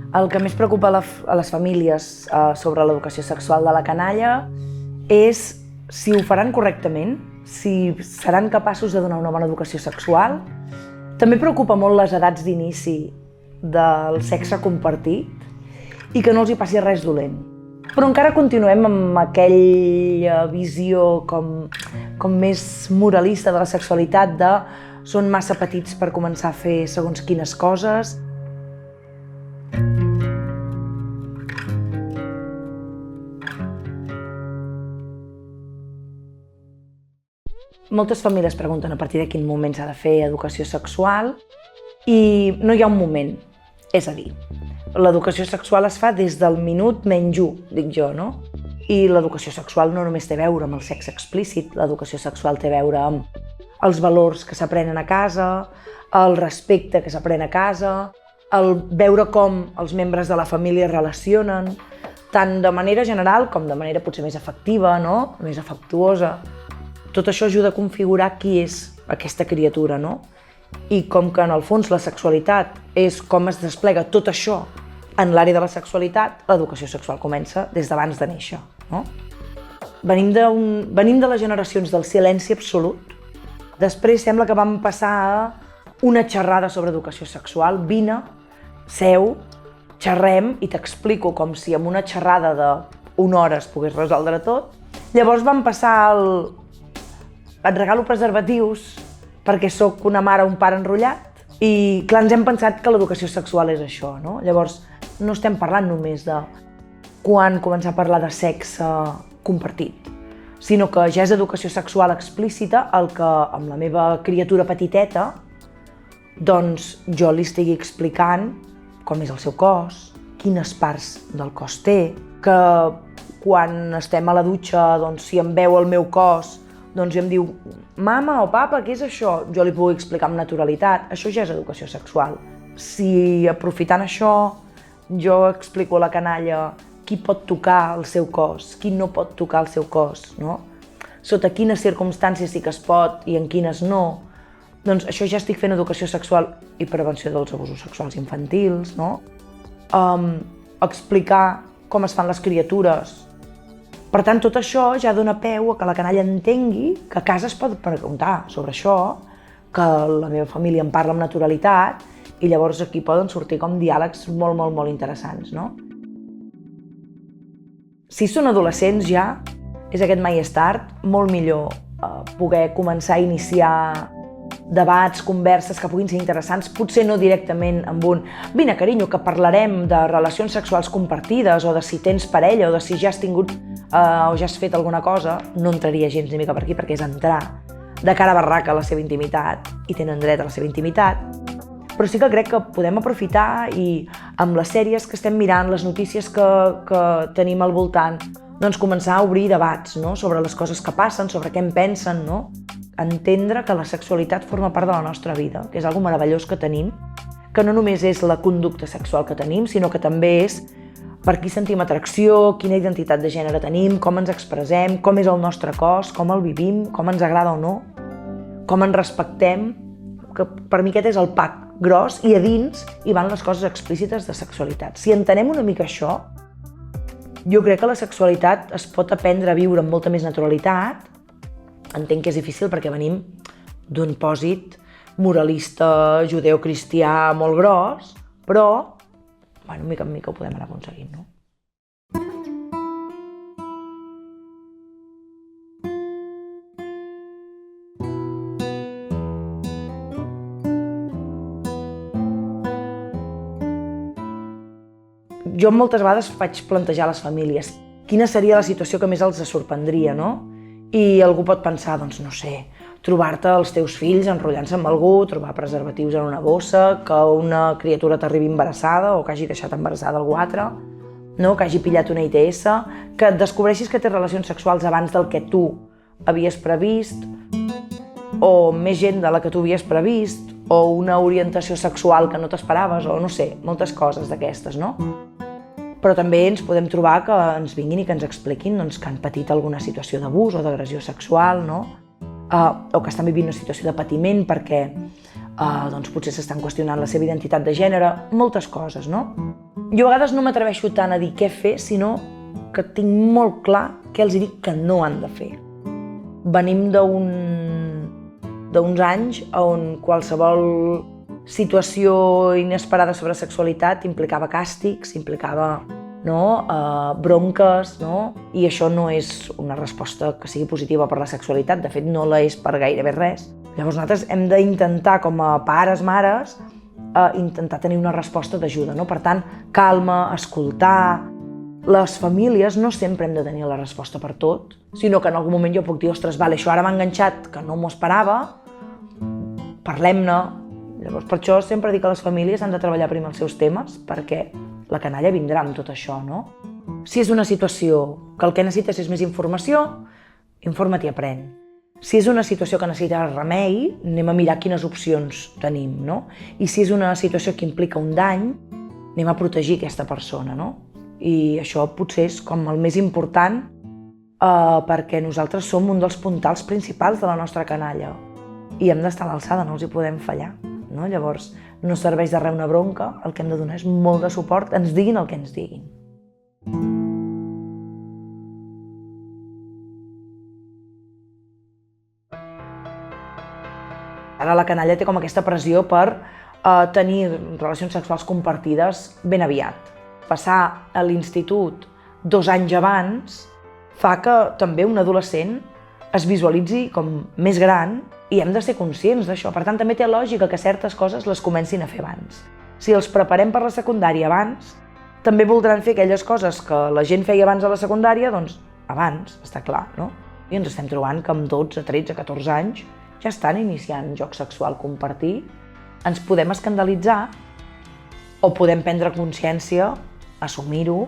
El que més preocupa a les famílies sobre l'educació sexual de la canalla és si ho faran correctament, si seran capaços de donar una bona educació sexual. També preocupa molt les edats d'inici del sexe compartit i que no els hi passi res dolent. Però encara continuem amb aquella visió com més moralista de la sexualitat de són massa petits per començar a fer segons quines coses. Moltes famílies pregunten a partir de quin moment s'ha de fer educació sexual i no hi ha un moment, és a dir, l'educació sexual es fa des del minut menys 1, dic jo, no? I l'educació sexual no només té a veure amb el sexe explícit, l'educació sexual té a veure amb els valors que s'aprenen a casa, el respecte que s'aprèn a casa, el veure com els membres de la família es relacionen, tant de manera general com de manera potser més afectiva, no? Més afectuosa. Tot això ajuda a configurar qui és aquesta criatura, no? I com que en el fons la sexualitat és com es desplega tot això en l'àrea de la sexualitat, l'educació sexual comença des d'abans de néixer, no? Venim de les generacions del silenci absolut. Després sembla que vam passar a una xerrada sobre educació sexual. Vine, seu, xerrem i t'explico com si amb una xerrada d'una hora es pogués resoldre tot. Llavors vam passar al et regalo preservatius perquè sóc una mare o un pare enrotllat i clar, ens hem pensat que l'educació sexual és això, no? Llavors no estem parlant només de quan començar a parlar de sexe compartit, sinó que ja és educació sexual explícita el que amb la meva criatura petiteta doncs jo li estigui explicant com és el seu cos, quines parts del cos té, que quan estem a la dutxa, doncs si em veu el meu cos doncs em diu, mama o papa, què és això? Jo li puc explicar amb naturalitat. Això ja és educació sexual. Si aprofitant això jo explico a la canalla qui pot tocar el seu cos, qui no pot tocar el seu cos, no? Sota quines circumstàncies sí que es pot i en quines no, doncs això ja estic fent educació sexual i prevenció dels abusos sexuals infantils, no? Explicar com es fan les criatures. Per tant, tot això ja dona peu a que la canalla entengui que a casa es pot preguntar sobre això, que la meva família em parla amb naturalitat i llavors aquí poden sortir com diàlegs molt, molt, molt interessants, no? Si són adolescents ja, és aquest mai és tard, molt millor poder començar a iniciar debats, converses que puguin ser interessants, potser no directament amb un vine, carinyo, que parlarem de relacions sexuals compartides o de si tens parella o de si ja has tingut o ja has fet alguna cosa, no entraria gens ni mica per aquí perquè és entrar de cara a barraca a la seva intimitat i tenen dret a la seva intimitat, però sí que crec que podem aprofitar i amb les sèries que estem mirant, les notícies que tenim al voltant, doncs començar a obrir debats, no? Sobre les coses que passen, sobre què en pensen, no? Entendre que la sexualitat forma part de la nostra vida, que és algo meravellós que tenim, que no només és la conducta sexual que tenim, sinó que també és per qui sentim atracció, quina identitat de gènere tenim, com ens expressem, com és el nostre cos, com el vivim, com ens agrada o no, com ens respectem, que per mi aquest és el pack gros i a dins hi van les coses explícites de sexualitat. Si entenem una mica això, jo crec que la sexualitat es pot aprendre a viure amb molta més naturalitat. Entenc que és difícil perquè venim d'un pòsit moralista judeocristià molt gros, però mica en mica ho podem anar aconseguint, no? Jo moltes vegades vaig plantejar a les famílies quina seria la situació que més els sorprendria, no? I algú pot pensar, doncs no sé, trobar-te els teus fills enrotllant-se amb algú, trobar preservatius en una bossa, que una criatura t'arribi embarassada o que hagi deixat embarassada algú altre, no? Que hagi pillat una ITS, que descobreixis que té relacions sexuals abans del que tu havies previst, o més gent de la que tu havies previst, o una orientació sexual que no t'esperaves, o no sé, moltes coses d'aquestes, no? Però també ens podem trobar que ens vinguin i que ens expliquin que han patit alguna situació d'abús o d'agressió sexual, no? O que estan vivint una situació de patiment perquè doncs potser s'estan qüestionant la seva identitat de gènere, moltes coses, no? Jo a vegades no m'atreveixo tant a dir què fer, sinó que tinc molt clar què els dic que no han de fer. Venim d'uns anys on qualsevol situació inesperada sobre sexualitat implicava càstigs, implicava bronques, i això no és una resposta que sigui positiva per la sexualitat, de fet no la és per gairebé res. Llavors nosaltres hem d'intentar, com a pares, mares, intentar tenir una resposta d'ajuda. Per tant, calma, escoltar. Les famílies no sempre hem de tenir la resposta per tot, sinó que en algun moment jo puc dir, ostres, vale, això ara m'ha enganxat, que no m'ho esperava, parlem-ne. Llavors, per això sempre dic que les famílies han de treballar primer els seus temes, perquè la canalla vindrà amb tot això, no? Si és una situació que el que necessites és més informació, informa't i aprèn. Si és una situació que necessita remei, anem a mirar quines opcions tenim, no? I si és una situació que implica un dany, anem a protegir aquesta persona, no? I això potser és com el més important perquè nosaltres som un dels puntals principals de la nostra canalla i hem d'estar a l'alçada, no els hi podem fallar. Llavors, no serveix de res una bronca, el que hem de donar és molt de suport, ens diguin el que ens diguin. Ara la canalla té com aquesta pressió per tenir relacions sexuals compartides ben aviat. Passar a l'institut 2 anys abans fa que també un adolescent es visualitzi com més gran i hem de ser conscients d'això. Per tant, també té lògica que certes coses les comencin a fer abans. Si els preparem per la secundària abans, també voldran fer aquelles coses que la gent feia abans a la secundària, doncs abans, està clar, no? I ens estem trobant que amb 12, 13, 14 anys ja estan iniciant joc sexual compartit. Ens podem escandalitzar o podem prendre consciència, assumir-ho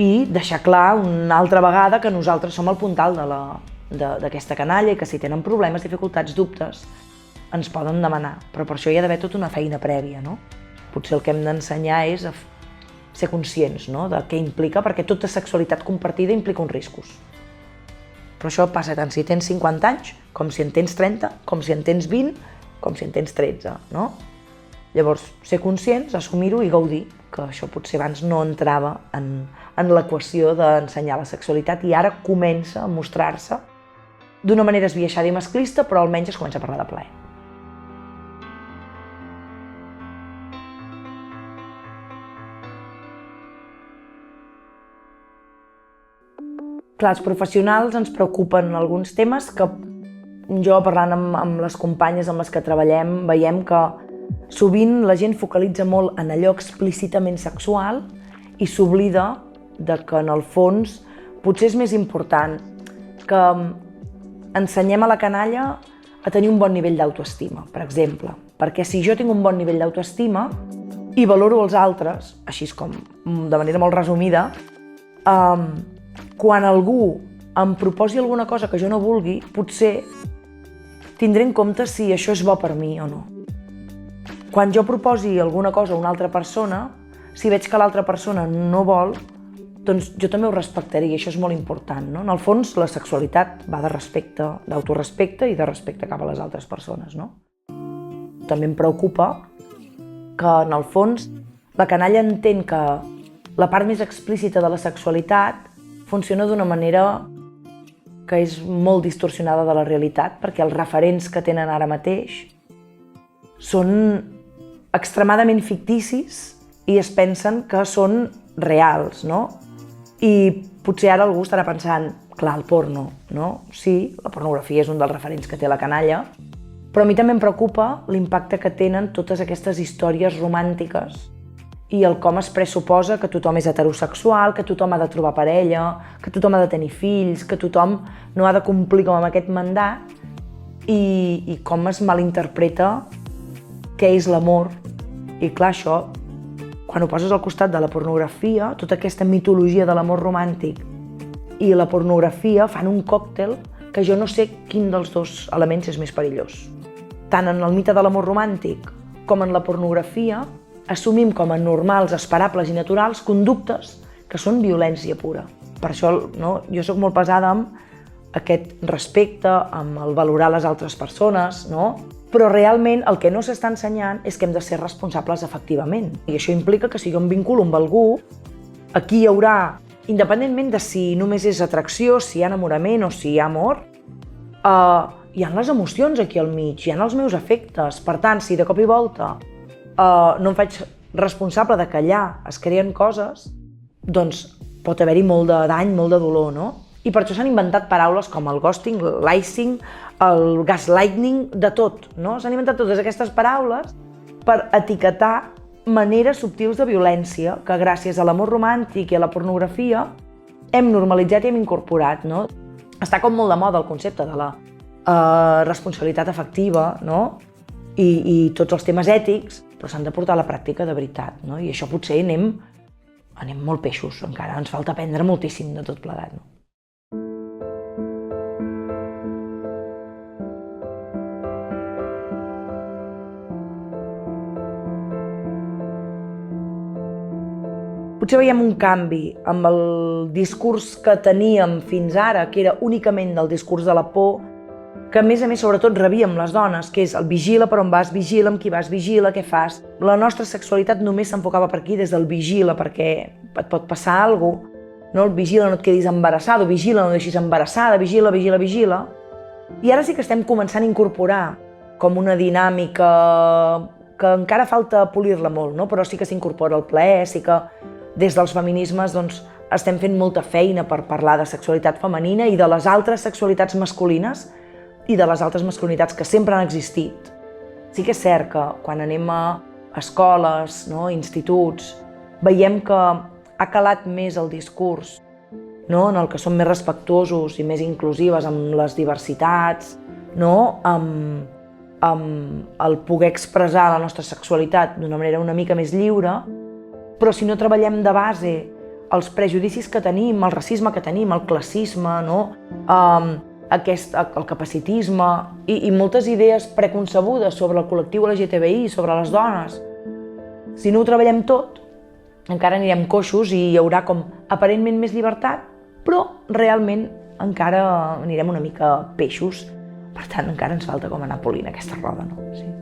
i deixar clar una altra vegada que nosaltres som el puntal d'aquesta canalla i que si tenen problemes, dificultats, dubtes, ens poden demanar. Però per això hi ha d'haver tota una feina prèvia, no? Potser el que hem d'ensenyar és a ser conscients, no?, de què implica, perquè tota sexualitat compartida implica uns riscos. Però això passa tant si tens 50 anys, com si en tens 30, com si en tens 20, com si en tens 13, no? Llavors, ser conscients, assumir-ho i gaudir, que això potser abans no entrava en l'equació d'ensenyar la sexualitat i ara comença a mostrar-se d'una manera esbiaixada i masclista, però almenys es comença a parlar de plaer. Clar, els professionals ens preocupen alguns temes que jo, parlant amb les companyes amb les que treballem, veiem que sovint la gent focalitza molt en allò explícitament sexual i s'oblida que en el fons potser és més important que ensenyem a la canalla a tenir un bon nivell d'autoestima, per exemple. Perquè si jo tinc un bon nivell d'autoestima i valoro els altres, així com de manera molt resumida, quan algú em proposi alguna cosa que jo no vulgui, potser tindré en compte si això és bo per mi o no. Quan jo proposi alguna cosa a una altra persona, si veig que l'altra persona no vol, doncs jo també ho respectaré i això és molt important, no? En el fons, la sexualitat va de respecte, d'autorespecte i de respecte cap a les altres persones, no? També em preocupa que, en el fons, la canalla entén que la part més explícita de la sexualitat funciona d'una manera que és molt distorsionada de la realitat, perquè els referents que tenen ara mateix són extremadament ficticis i es pensen que són reals, no? I potser ara algú estarà pensant, clar, el porno, no? Sí, la pornografia és un dels referents que té la canalla, però a mi també em preocupa l'impacte que tenen totes aquestes històries romàntiques i el com es pressuposa que tothom és heterosexual, que tothom ha de trobar parella, que tothom ha de tenir fills, que tothom no ha de complir com amb aquest mandat i com es malinterpreta què és l'amor. I clar, això, quan ho poses al costat de la pornografia, tota aquesta mitologia de l'amor romàntic i la pornografia fan un còctel que jo no sé quin dels dos elements és més perillós. Tant en el mite de l'amor romàntic com en la pornografia assumim com a normals, esperables i naturals conductes que són violència pura. Per això jo soc molt pesada amb aquest respecte, amb el valorar les altres persones, Però realment el que no s'està ensenyant és que hem de ser responsables efectivament. I això implica que si jo em vinculo amb algú, aquí hi haurà, independentment de si només és atracció, si hi ha enamorament o si hi ha amor, hi ha les emocions aquí al mig, hi ha els meus afectes. Per tant, si de cop i volta no em faig responsable de que allà es creen coses, doncs pot haver-hi molt de dany, molt de dolor, no? I per això s'han inventat paraules com el ghosting, l'icing, el gaslighting, de tot, no? S'han inventat totes aquestes paraules per etiquetar maneres subtils de violència que gràcies a l'amor romàntic i a la pornografia hem normalitzat i hem incorporat, no? Està com molt de moda el concepte de la responsabilitat afectiva, no? I tots els temes ètics, però s'han de portar a la pràctica de veritat, no? I això potser anem molt peixos, encara ens falta aprendre moltíssim de tot plegat, no? Potser veiem un canvi amb el discurs que teníem fins ara, que era únicament del discurs de la por, que a més sobretot rebíem les dones, que és el vigila per on vas, vigila amb qui vas, vigila què fas. La nostra sexualitat només s'enfocava per aquí des del vigila, perquè et pot passar alguna cosa, no? El vigila, no et quedis embarassada, vigila, no deixis embarassada, vigila, vigila, vigila. I ara sí que estem començant a incorporar com una dinàmica que encara falta polir-la molt, no? Però sí que s'incorpora el plaer, sí que des dels feminismes doncs, estem fent molta feina per parlar de sexualitat femenina i de les altres sexualitats masculines i de les altres masculinitats que sempre han existit. Sí que és cert que quan anem a escoles, no, instituts, veiem que ha calat més el discurs, no, en el que som més respectuosos i més inclusives amb les diversitats, no, amb el poder expressar la nostra sexualitat d'una manera una mica més lliure, però si no treballem de base els prejudicis que tenim, el racisme que tenim, el classisme, no? El capacitisme i moltes idees preconcebudes sobre el col·lectiu LGTBI, sobre les dones, si no ho treballem tot, encara anirem coixos i hi haurà com aparentment més llibertat, però realment encara anirem una mica peixos. Per tant, encara ens falta com anar polint aquesta roda, no? Sí.